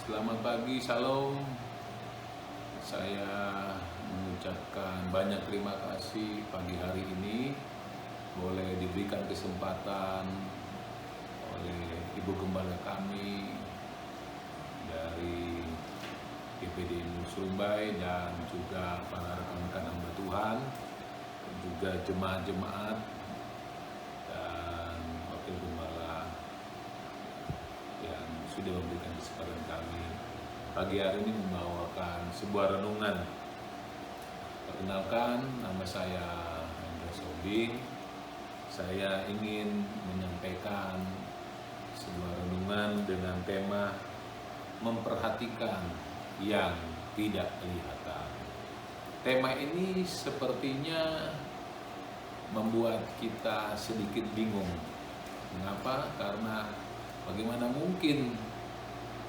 Selamat pagi, Shalom. Saya mengucapkan banyak terima kasih pagi hari ini boleh diberikan kesempatan oleh Ibu Gembala kami dari GPD Surumbai dan juga para rekan-rekan hamba Tuhan, juga jemaat-jemaat dan wakil gembala yang sudah memberikan kesempatan kami pagi hari ini membawakan sebuah renungan. Perkenalkan, nama saya Hendra Sobing. Saya ingin menyampaikan sebuah renungan dengan tema memperhatikan yang tidak kelihatan. Tema ini sepertinya membuat kita sedikit bingung. Mengapa? Karena bagaimana mungkin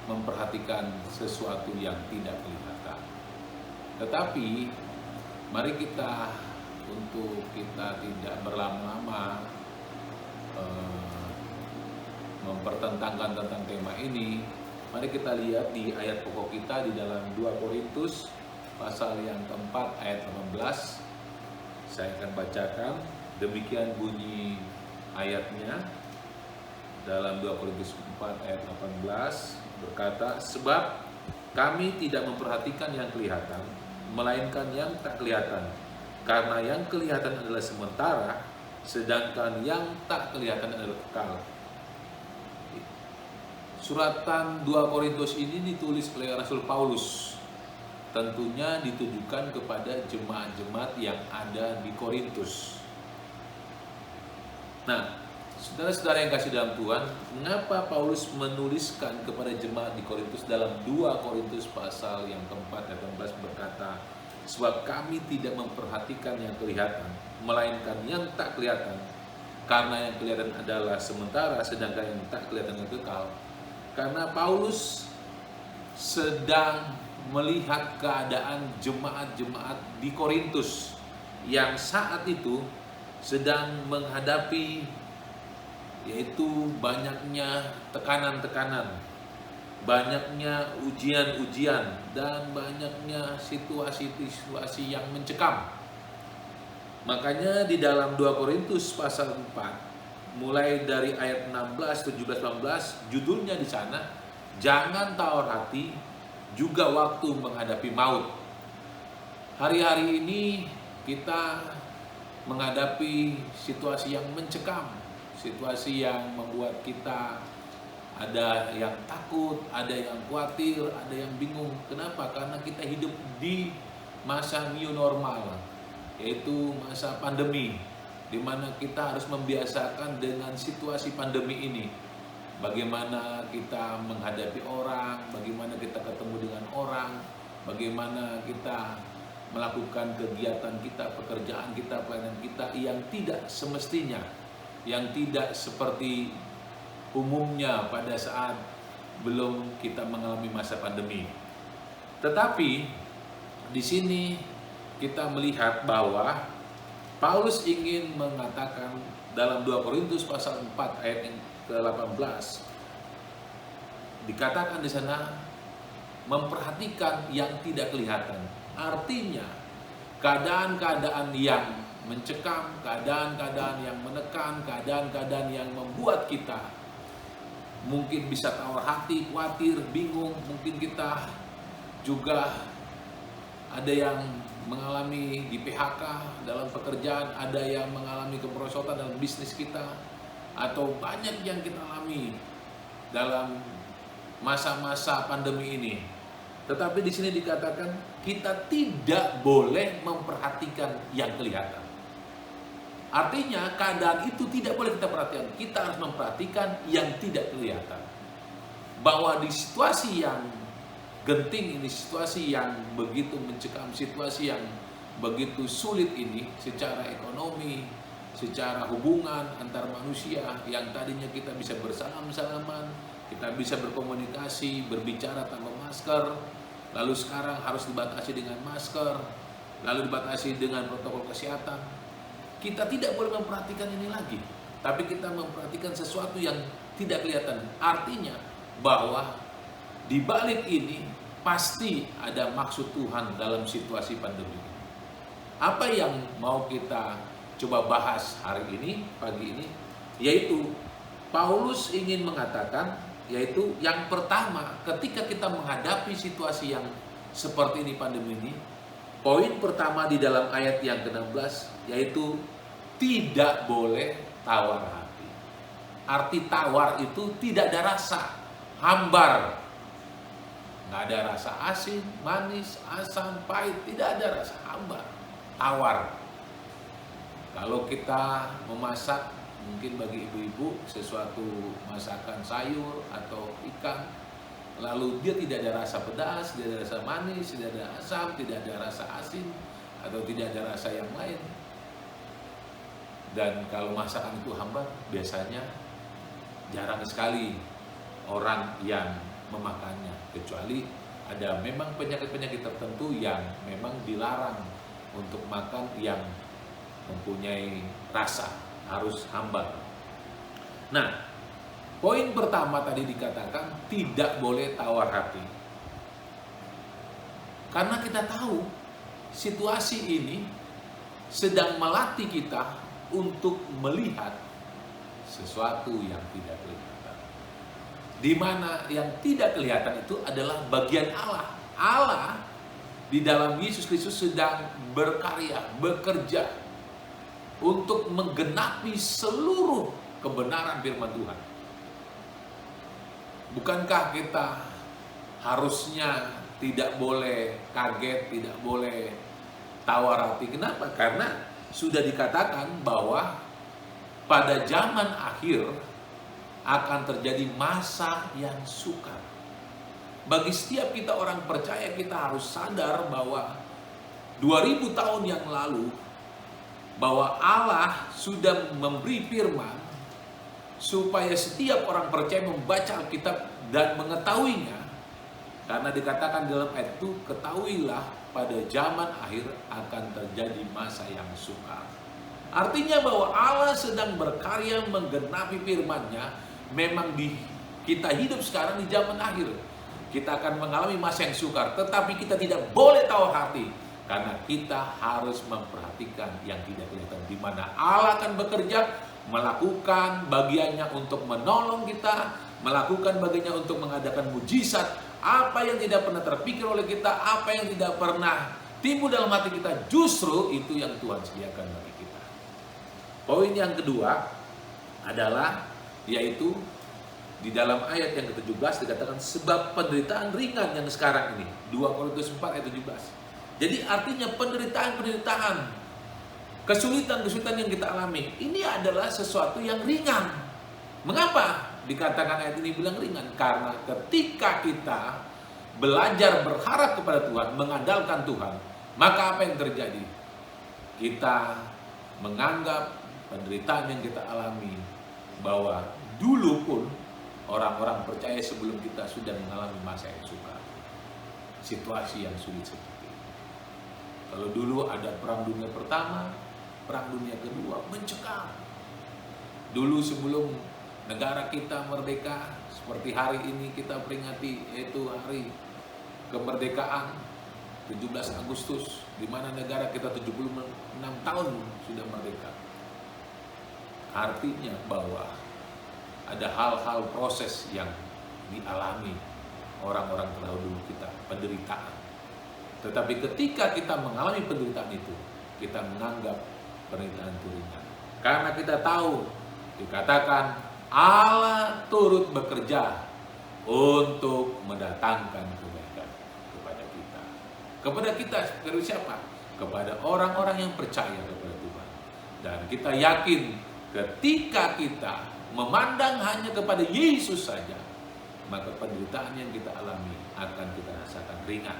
memperhatikan sesuatu yang tidak kelihatan. Tetapi mari kita tidak berlama-lama mempertentangkan tentang tema ini. Mari kita lihat di ayat pokok kita di dalam 2 Korintus pasal yang keempat ayat 18. Saya akan bacakan, demikian bunyi ayatnya. Dalam 2 Korintus 4 ayat 18 berkata, sebab kami tidak memperhatikan yang kelihatan, melainkan yang tak kelihatan. Karena yang kelihatan adalah sementara, sedangkan yang tak kelihatan adalah kekal. Suratan 2 Korintus ini ditulis oleh Rasul Paulus. Tentunya ditujukan kepada jemaat-jemaat yang ada di Korintus. Nah, saudara-saudara yang kasih dalam Tuhan, mengapa Paulus menuliskan kepada jemaat di Korintus dalam 2 Korintus pasal yang keempat ayat 18 berkata, sebab kami tidak memperhatikan yang kelihatan, melainkan yang tak kelihatan. Karena yang kelihatan adalah sementara, sedangkan yang tak kelihatan yang kekal. Karena Paulus sedang melihat keadaan jemaat-jemaat di Korintus yang saat itu sedang menghadapi yaitu banyaknya tekanan-tekanan, banyaknya ujian-ujian, dan banyaknya situasi-situasi yang mencekam. Makanya di dalam 2 Korintus pasal 4 mulai dari ayat 16, 17, 18 judulnya di sana, jangan tawar hati juga waktu menghadapi maut. Hari-hari ini kita menghadapi situasi yang mencekam, situasi yang membuat kita ada yang takut, ada yang khawatir, ada yang bingung. Kenapa? Karena kita hidup di masa new normal, yaitu masa pandemi, di mana kita harus membiasakan dengan situasi pandemi ini. Bagaimana kita menghadapi orang, bagaimana kita ketemu dengan orang, bagaimana kita melakukan kegiatan kita, pekerjaan kita, pelayanan kita yang tidak semestinya, yang tidak seperti umumnya pada saat belum kita mengalami masa pandemi. Tetapi di sini kita melihat bahwa Paulus ingin mengatakan dalam 2 Korintus pasal 4 ayat yang ke-18 dikatakan di sana memperhatikan yang tidak kelihatan. Artinya keadaan-keadaan yang mencekam, keadaan-keadaan yang menekan, keadaan-keadaan yang membuat kita mungkin bisa tawar hati, khawatir, bingung. Mungkin kita juga ada yang mengalami di PHK dalam pekerjaan, ada yang mengalami kemerosotan dalam bisnis kita, atau banyak yang kita alami dalam masa-masa pandemi ini. Tetapi di sini dikatakan kita tidak boleh memperhatikan yang kelihatan. Artinya keadaan itu tidak boleh kita perhatikan. Kita harus memperhatikan yang tidak kelihatan. Bahwa di situasi yang genting ini, situasi yang begitu mencekam, situasi yang begitu sulit ini, secara ekonomi, secara hubungan antar manusia, yang tadinya kita bisa bersalam-salaman, kita bisa berkomunikasi, berbicara tanpa masker, lalu sekarang harus dibatasi dengan masker, lalu dibatasi dengan protokol kesehatan. Kita tidak boleh memperhatikan ini lagi, tapi kita memperhatikan sesuatu yang tidak kelihatan. Artinya bahwa di balik ini pasti ada maksud Tuhan dalam situasi pandemi ini. Apa yang mau kita coba bahas hari ini, pagi ini, yaitu Paulus ingin mengatakan, yaitu yang pertama, ketika kita menghadapi situasi yang seperti ini, pandemi ini, poin pertama di dalam ayat yang ke-16, yaitu tidak boleh tawar hati. Arti tawar itu tidak ada rasa, hambar. Nggak ada rasa asin, manis, asam, pahit, tidak ada rasa, hambar, tawar. Kalau kita memasak, mungkin bagi ibu-ibu, sesuatu masakan sayur atau ikan, lalu dia tidak ada rasa pedas, tidak ada rasa manis, tidak ada asam, tidak ada rasa asin, atau tidak ada rasa yang lain. Dan kalau masakan itu hambar, biasanya jarang sekali orang yang memakannya, kecuali ada memang penyakit-penyakit tertentu yang memang dilarang untuk makan yang mempunyai rasa, harus hambar. Nah, poin pertama tadi dikatakan tidak boleh tawar hati. Karena kita tahu situasi ini sedang melatih kita untuk melihat sesuatu yang tidak kelihatan. Di mana yang tidak kelihatan itu adalah bagian Allah. Allah di dalam Yesus Kristus sedang berkarya, bekerja untuk menggenapi seluruh kebenaran firman Tuhan. Bukankah kita harusnya tidak boleh kaget, tidak boleh tawar hati? Kenapa? Karena sudah dikatakan bahwa pada zaman akhir akan terjadi masa yang sukar. Bagi setiap kita orang percaya, kita harus sadar bahwa 2000 tahun yang lalu bahwa Allah sudah memberi firman supaya setiap orang percaya membaca Alkitab dan mengetahuinya. Karena dikatakan dalam ayat itu, ketahuilah pada zaman akhir akan terjadi masa yang sukar. Artinya bahwa Allah sedang berkarya menggenapi firman-Nya. Memang kita hidup sekarang di zaman akhir. Kita akan mengalami masa yang sukar, tetapi kita tidak boleh tawar hati. Karena kita harus memperhatikan yang tidak kelihatan, di mana Allah akan bekerja, melakukan bagiannya untuk menolong kita, melakukan bagiannya untuk mengadakan mujizat. Apa yang tidak pernah terpikir oleh kita, apa yang tidak pernah timbul dalam hati kita, justru itu yang Tuhan sediakan bagi kita. Poin yang kedua adalah, yaitu di dalam ayat yang ke-17 dikatakan sebab penderitaan ringan yang sekarang ini. 2 Korintus 4 ayat 17. Jadi artinya penderitaan-penderitaan, kesulitan-kesulitan yang kita alami, ini adalah sesuatu yang ringan. Mengapa dikatakan ayat ini bilang ringan? Karena ketika kita belajar berharap kepada Tuhan, mengandalkan Tuhan, maka apa yang terjadi? Kita menganggap penderitaan yang kita alami bahwa dulu pun orang-orang percaya sebelum kita sudah mengalami masa yang sukar, situasi yang sulit seperti itu. Kalau dulu ada perang dunia pertama, perang dunia kedua mencekam. Dulu sebelum negara kita merdeka, seperti hari ini kita peringati, yaitu hari kemerdekaan 17 Agustus, di mana negara kita 76 tahun sudah merdeka. Artinya bahwa ada hal-hal proses yang dialami orang-orang terdahulu kita, penderitaan. Tetapi ketika kita mengalami penderitaan itu, kita menganggap penderitaan itu ringan. Karena kita tahu, dikatakan Allah turut bekerja untuk mendatangkan kebaikan kepada kita. Kepada kita, kepada siapa? Kepada orang-orang yang percaya kepada Tuhan. Dan kita yakin ketika kita memandang hanya kepada Yesus saja, maka penderitaan yang kita alami akan kita rasakan ringan.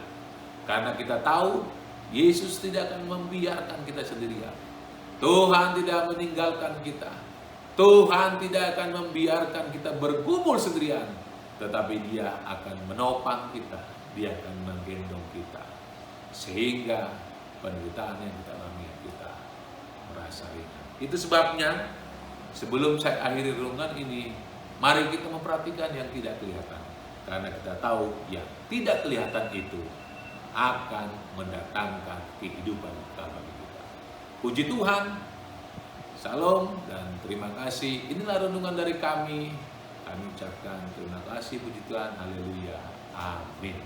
Karena kita tahu Yesus tidak akan membiarkan kita sendirian. Tuhan tidak meninggalkan kita. Tuhan tidak akan membiarkan kita bergumul sendirian. Tetapi Dia akan menopang kita. Dia akan menggendong kita. Sehingga penderitaan yang kita alami kita merasa ringan. Itu sebabnya sebelum saya akhiri renungan ini, mari kita memperhatikan yang tidak kelihatan. Karena kita tahu yang tidak kelihatan itu akan mendatangkan kehidupan kekal bagi kita. Puji Tuhan, salam dan terima kasih. Inilah renungan dari kami. Kami ucapkan terima kasih, puji Tuhan, haleluya, amin.